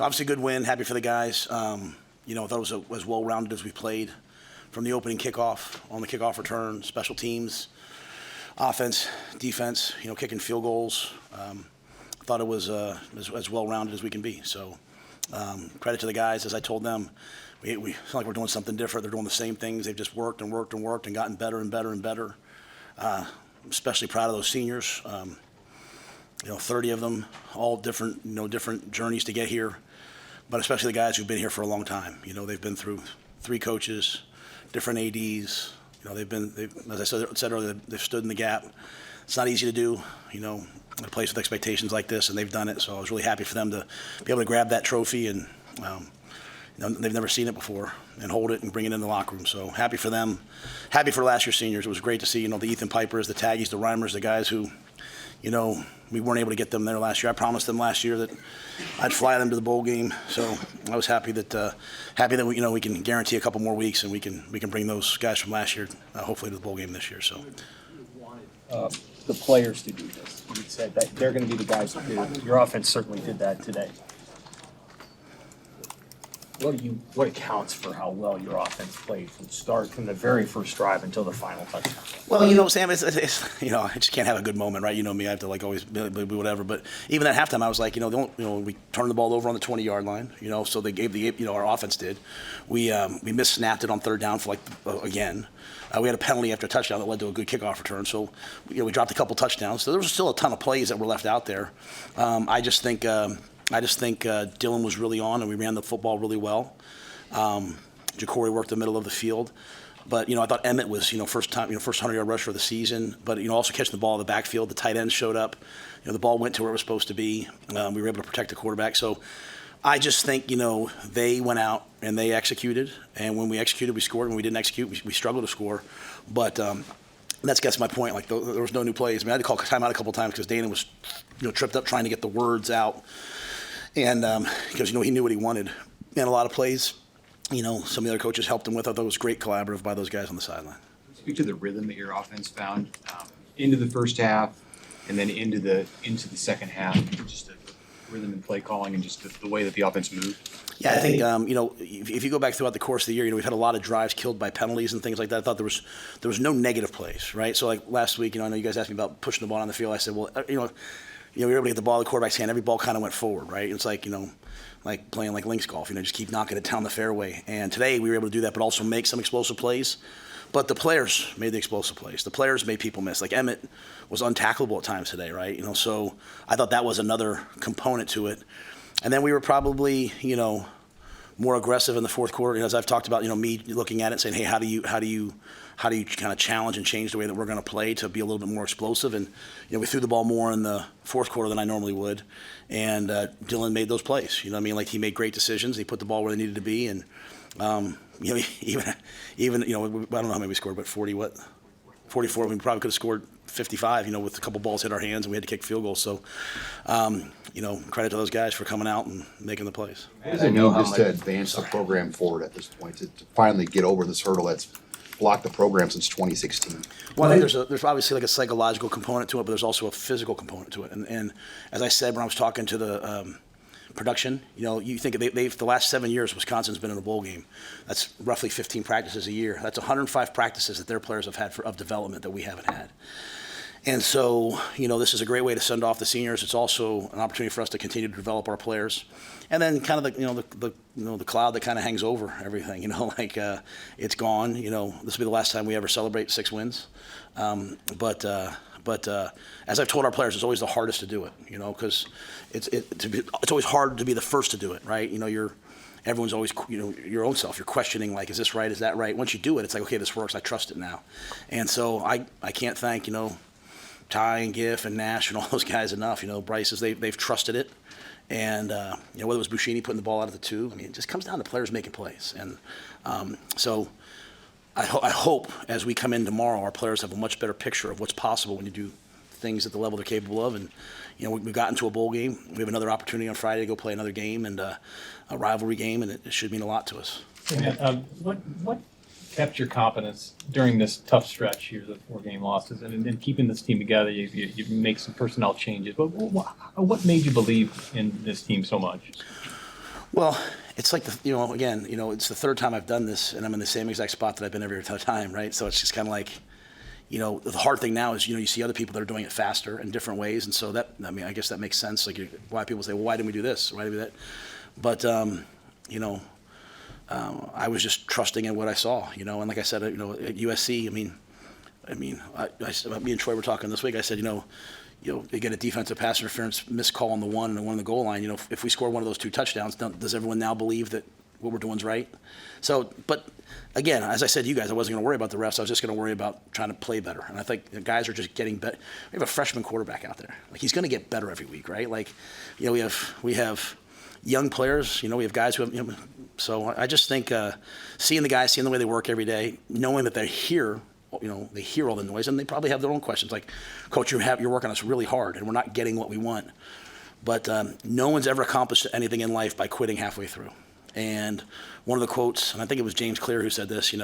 Obviously, a good win. Happy for the guys. I thought it was as well-rounded as we played from the opening kickoff, on the kickoff return, special teams, offense, defense, kicking field goals. I thought it was as well-rounded as we can be. So credit to the guys. As I told them, we it's not like we're doing something different. They're doing the same things. They've just worked and worked and worked and gotten better and better and better. Especially proud of those seniors. 30 of them, all different, different journeys to get here. But especially the guys who've been here for a long time. They've been through 3 coaches, different ADs. As I said earlier, they've stood in the gap. It's not easy to do, in a place with expectations like this, and they've done it. So I was really happy for them to be able to grab that trophy, and they've never seen it before, and hold it and bring it in the locker room. So happy for them. Happy for last year's seniors. It was great to see, the Ethan Pipers, the Taggies, the Reimers, the guys who, we weren't able to get them there last year. I promised them last year that I'd fly them to the bowl game. So I was happy that we can guarantee a couple more weeks, and we can bring those guys from last year hopefully to the bowl game this year. So the players to do this. You said that they're going to be the guys who do it. Your offense certainly did that today. What accounts for how well your offense played from the very first drive until the final touchdown? Well, Sam, it's I just can't have a good moment, right? You know me, I have to always be whatever. But even at halftime, I was like, we turned the ball over on the 20-yard line, so they gave our offense did. We missnapped it on third down for again. We had a penalty after a touchdown that led to a good kickoff return. So, we dropped a couple touchdowns. So there was still a ton of plays that were left out there. I just think Dylan was really on, and we ran the football really well. Ja'Cory worked the middle of the field. But, I thought Emmett was, first 100-yard rusher of the season. But, also catching the ball in the backfield. The tight ends showed up. The ball went to where it was supposed to be. We were able to protect the quarterback. So I just think, they went out and they executed. And when we executed, we scored. When we didn't execute, we struggled to score. But that's my point. There was no new plays. I had to call timeout a couple times because Dana was, tripped up trying to get the words out. And because, he knew what he wanted. And a lot of plays, some of the other coaches helped him with. I thought it was great collaborative by those guys on the sideline. Speak to the rhythm that your offense found into the first half and then into the second half, just the rhythm and play calling and just the way that the offense moved. Yeah, I think, if you go back throughout the course of the year, we've had a lot of drives killed by penalties and things like that. I thought there was no negative plays, right? So last week, I know you guys asked me about pushing the ball on the field. I said, well, we were able to get the ball in the quarterback's hand. Every ball kind of went forward, right? It's like playing links golf, just keep knocking it down the fairway. And today we were able to do that, but also make some explosive plays. But the players made the explosive plays. The players made people miss. Emmett was untackleable at times today, right? So I thought that was another component to it. And then we were probably, more aggressive in the fourth quarter. As I've talked about, me looking at it, saying, hey, how do you kind of challenge and change the way that we're going to play to be a little bit more explosive? And we threw the ball more in the fourth quarter than I normally would. And Dylan made those plays. He made great decisions. He put the ball where they needed to be. And even I don't know how many we scored, but 44. We probably could have scored 55. With a couple balls hit our hands and we had to kick field goals. So, credit to those guys for coming out and making the plays. What does it mean just to advance the program forward at this point, to finally get over this hurdle that's blocked the program since 2016? Well, I think there's obviously a psychological component to it, but there's also a physical component to it. And as I said when I was talking to the production, you think the last 7 years Wisconsin's been in a bowl game. That's roughly 15 practices a year. That's 105 practices that their players have had of development that we haven't had. And so, this is a great way to send off the seniors. It's also an opportunity for us to continue to develop our players. And then kind of the cloud that kind of hangs over everything, it's gone. This will be the last time we ever celebrate 6 wins. But as I've told our players, it's always the hardest to do it, because it's always hard to be the first to do it, right? Everyone's always, your own self. You're questioning, is this right? Is that right? Once you do it, it's like, okay, this works. I trust it now. And so I can't thank, Ty and Giff and Nash and all those guys enough. Bryce, they've trusted it. And, whether it was Buschini putting the ball out of the 2, it just comes down to players making plays. And so I hope as we come in tomorrow, our players have a much better picture of what's possible when you do things at the level they're capable of. And, we've gotten to a bowl game. We have another opportunity on Friday to go play another game and a rivalry game, and it should mean a lot to us. What kept your confidence during this tough stretch here, the 4-game losses, and keeping this team together? You make some personnel changes, but what made you believe in this team so much? Well, it's like again, it's the third time I've done this, and I'm in the same exact spot that I've been every other time, right? So it's just kind of like, the hard thing now is, you see other people that are doing it faster in different ways, and so I guess that makes sense. Like, why people say, well, why didn't we do this? Why did we do that? But, I was just trusting in what I saw, and like I said, at USC, me and Troy were talking this week. I said, they get a defensive pass interference missed call on the one and one on the goal line. If we score one of those two touchdowns, does everyone now believe that what we're doing is right? So, but again, as I said to you guys, I wasn't going to worry about the refs. I was just going to worry about trying to play better. And I think the guys are just getting better. We have a freshman quarterback out there. Like, he's going to get better every week, right? Like, we have young players. We have guys who have. So I just think seeing the guys, seeing the way they work every day, knowing that they're here. They hear all the noise, and they probably have their own questions. Like, Coach, you're working us really hard, and we're not getting what we want. But no one's ever accomplished anything in life by quitting halfway through. And one of the quotes, and I think it was James Clear who said this,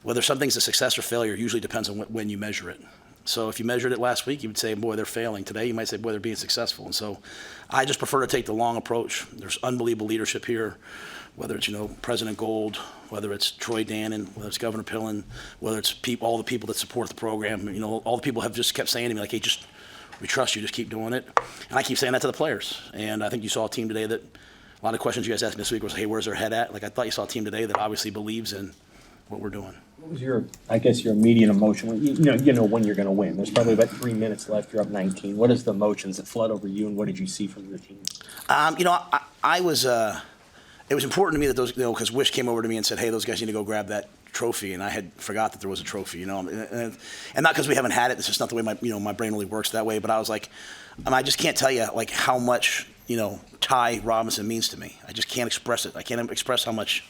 whether something's a success or failure usually depends on when you measure it. So if you measured it last week, you would say, boy, they're failing. Today, you might say, boy, they're being successful. And so I just prefer to take the long approach. There's unbelievable leadership here, whether it's, President Gold, whether it's Troy Dannon, whether it's Governor Pillen, whether it's all the people that support the program. All the people have just kept saying to me, like, hey, we trust you, just keep doing it. And I keep saying that to the players. And I think you saw a team today that, a lot of questions you guys asked me this week was, hey, where's their head at? Like, I thought you saw a team today that obviously believes in what we're doing. What was your immediate emotion? When you know when you're going to win. There's probably about 3 minutes left. You're up 19. What is the emotions that flood over you, and what did you see from your team? I was. It was important to me that those, because Wish came over to me and said, hey, those guys need to go grab that trophy, and I had forgot that there was a trophy, and not because we haven't had it. It's just not the way my brain really works that way. But I was like, I just can't tell you like how much Ty Robinson means to me. I just can't express it. I can't express how much.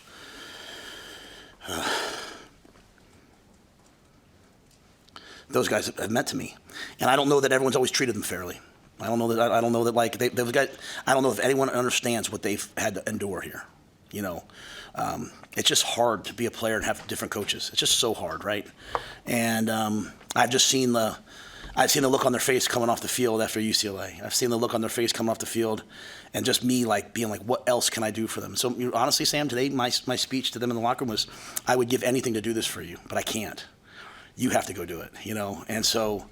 Those guys have meant to me, and I don't know that everyone's always treated them fairly. I don't know that like those guys. I don't know if anyone understands what they've had to endure here. It's just hard to be a player and have different coaches. It's just so hard, right? And I've just seen the look on their face coming off the field after UCLA. I've seen the look on their face coming off the field, and just me like being like, what else can I do for them? So honestly, Sam, today my speech to them in the locker room was, I would give anything to do this for you, but I can't. You have to go do it, And so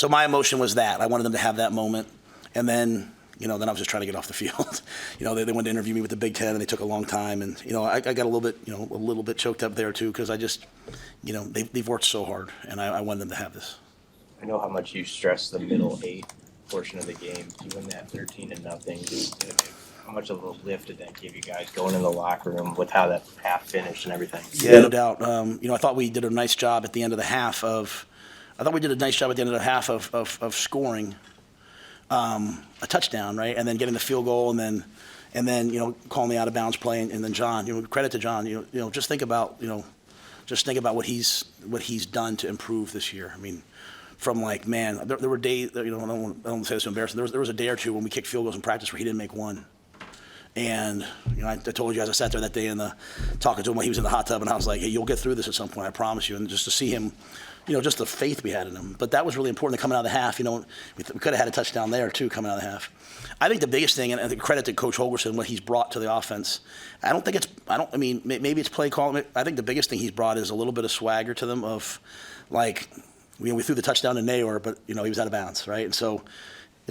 my emotion was that I wanted them to have that moment, and then then I was just trying to get off the field. They wanted to interview me with the Big Ten, and they took a long time, and I got a little bit choked up there too, because I just they've worked so hard, and I wanted them to have this. I know how much you stress the middle 8 portion of the game. You win that 13-0. How much of a lift did that give you guys going in the locker room with how that half finished and everything? Yeah, no doubt. I thought we did a nice job at the end of the half of scoring a touchdown, right, and then getting the field goal, and then calling the out of bounds play, and then John. Credit to John. Just think about what he's done to improve this year. I mean, from like, man, there were days. I don't want to say this so embarrassing. There was a day or two when we kicked field goals in practice where he didn't make one. And I told you guys, I sat there that day talking to him while he was in the hot tub, and I was like, hey, you'll get through this at some point, I promise you. And just to see him, just the faith we had in him. But that was really important coming out of the half. We could have had a touchdown there too coming out of the half. I think the biggest thing, and I think credit to Coach Holgorsen, what he's brought to the offense, maybe it's play calling. I think the biggest thing he's brought is a little bit of swagger to them of like, we threw the touchdown to Nayor, but he was out of bounds, right? And so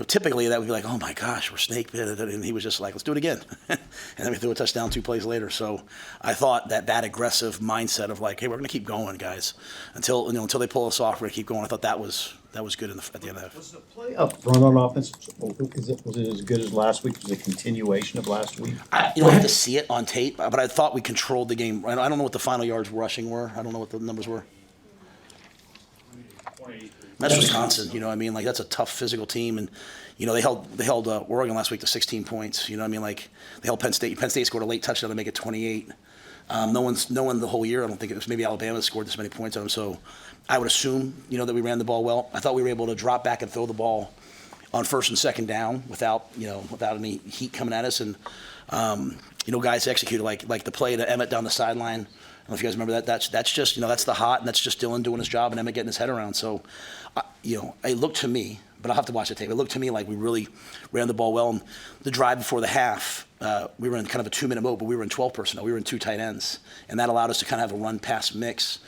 typically that would be like, oh my gosh, we're snake bit, and he was just like, let's do it again. And then we threw a touchdown 2 plays later. So I thought that aggressive mindset of like, hey, we're going to keep going, guys, until they pull us off. We're going to keep going. I thought that was good at the end of the half. Was the play up front on offense? Was it as good as last week? Was it a continuation of last week? I have to see it on tape, but I thought we controlled the game. I don't know what the final yards rushing were. I don't know what the numbers were. That's Wisconsin, like that's a tough physical team, and they held Oregon last week to 16 points. Like they held Penn State. Penn State scored a late touchdown to make it 28. No one the whole year. I don't think it was maybe Alabama scored this many points on them. So I would assume that we ran the ball well. I thought we were able to drop back and throw the ball on first and second down without any heat coming at us, and guys executed like the play to Emmett down the sideline. I don't know if you guys remember that. That's just that's the hot, and that's just Dylan doing his job and Emmett getting his head around. So, it looked to me but I'll have to watch the tape. It looked to me like we really ran the ball well. And the drive before the half, we were in kind of a 2-minute mode, but we were in 12 personnel. We were in 2 tight ends, and that allowed us to kind of have a run-pass mix.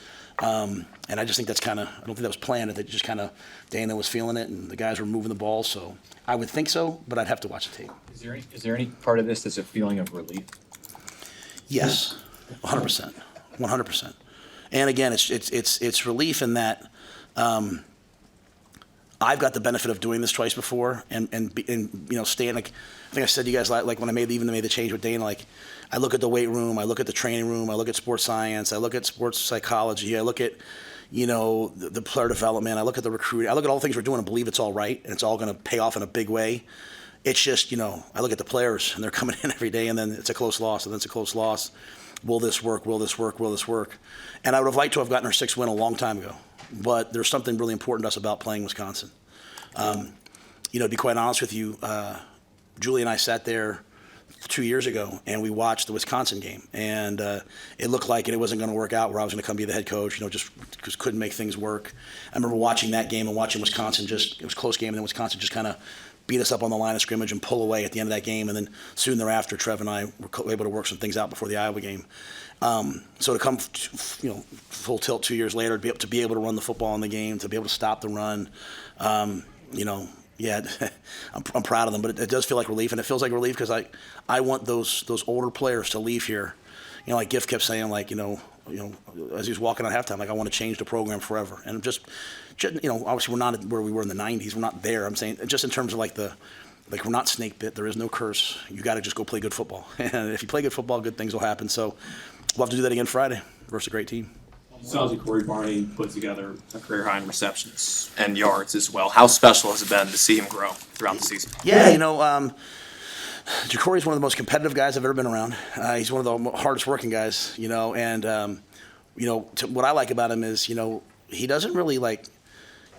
And I just think that's kind of, I don't think that was planned. I think just kind of Dana was feeling it, and the guys were moving the ball. So I would think so, but I'd have to watch the tape. Is there any part of this that's a feeling of relief? Yes, 100%, 100%. And again, it's relief in that I've got the benefit of doing this twice before, and staying like I think I said to you guys like when I made the change with Dana, like I look at the weight room, I look at the training room, I look at sports science, I look at sports psychology, I look at the player development, I look at the recruiting, I look at all the things we're doing and believe it's all right and it's all going to pay off in a big way. It's just I look at the players and they're coming in every day, and then it's a close loss, and then it's a close loss. Will this work? Will this work? Will this work? And I would have liked to have gotten our 6th win a long time ago, but there's something really important to us about playing Wisconsin. To be quite honest with you, Julie and I sat there 2 years ago and we watched the Wisconsin game, and it looked like it wasn't going to work out where I was going to come be the head coach, just couldn't make things work. I remember watching that game and watching Wisconsin it was a close game, and then Wisconsin just kind of beat us up on the line of scrimmage and pull away at the end of that game. And then soon thereafter, Trev and I were able to work some things out before the Iowa game. So to come, full tilt 2 years later, to be able to run the football in the game, to be able to stop the run, yeah, I'm proud of them. But it does feel like relief, and it feels like relief because I want those older players to leave here. Like Giff kept saying, like as he was walking out halftime, like I want to change the program forever. And just obviously we're not where we were in the '90s. We're not there. I'm saying just in terms of like we're not snake bit. There is no curse. You got to just go play good football. And if you play good football, good things will happen. So we'll have to do that again Friday versus a great team. Sounds like Corey Barney put together a career high in receptions and yards as well. How special has it been to see him grow throughout the season? Yeah, Jacory's one of the most competitive guys I've ever been around. He's one of the hardest working guys, and what I like about him is, he doesn't really we're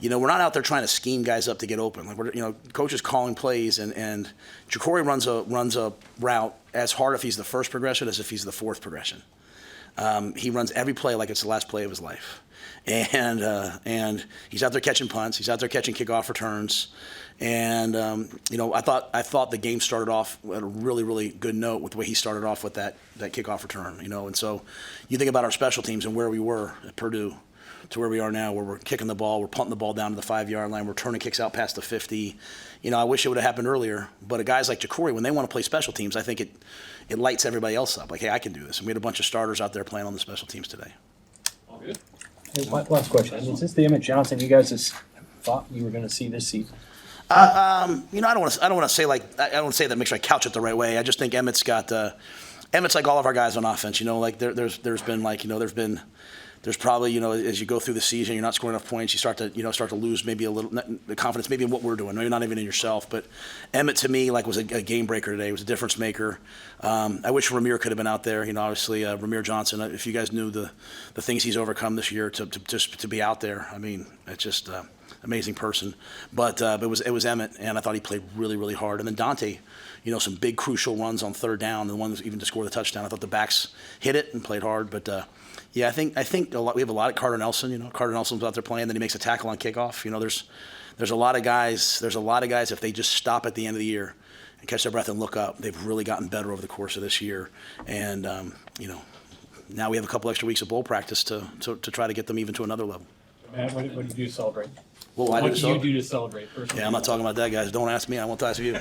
not out there trying to scheme guys up to get open. Like coach is calling plays, and Jacory runs a route as hard if he's the first progression as if he's the 4th progression. He runs every play like it's the last play of his life, and he's out there catching punts. He's out there catching kickoff returns, and I thought the game started off at a really, really good note with the way he started off with that kickoff return. And so you think about our special teams and where we were at Purdue to where we are now, where we're kicking the ball, we're punting the ball down to the 5-yard line, we're turning kicks out past the 50. I wish it would have happened earlier, but guys like Jacory, when they want to play special teams, I think it lights everybody else up. Like, hey, I can do this. And we had a bunch of starters out there playing on the special teams today. All good. Hey, last question. Is this the Emmett Johnson you guys just thought you were going to see this season? I don't want to say I don't say that make sure I couch it the right way. I just think Emmett's like all of our guys on offense. There's probably, as you go through the season, you're not scoring enough points. You start to lose maybe a little the confidence, maybe in what we're doing. Maybe not even in yourself. But Emmett to me was a game breaker today. He was a difference maker. I wish Ramir could have been out there. Obviously Ramir Johnson. If you guys knew the things he's overcome this year to be out there, I mean, it's just amazing person. But it was Emmett, and I thought he played really, really hard. And then Dante, some big crucial runs on 3rd down, and the ones even to score the touchdown. I thought the backs hit it and played hard, but. Yeah, I think we have a lot of Carter Nelson. Carter Nelson's out there playing, then he makes a tackle on kickoff. There's a lot of guys. There's a lot of guys. If they just stop at the end of the year and catch their breath and look up, they've really gotten better over the course of this year. And now we have a couple extra weeks of bowl practice to try to get them even to another level. Matt, what do you do to celebrate? What do you do to celebrate? Personally? Yeah, I'm not talking about that, guys. Don't ask me. I won't ask you.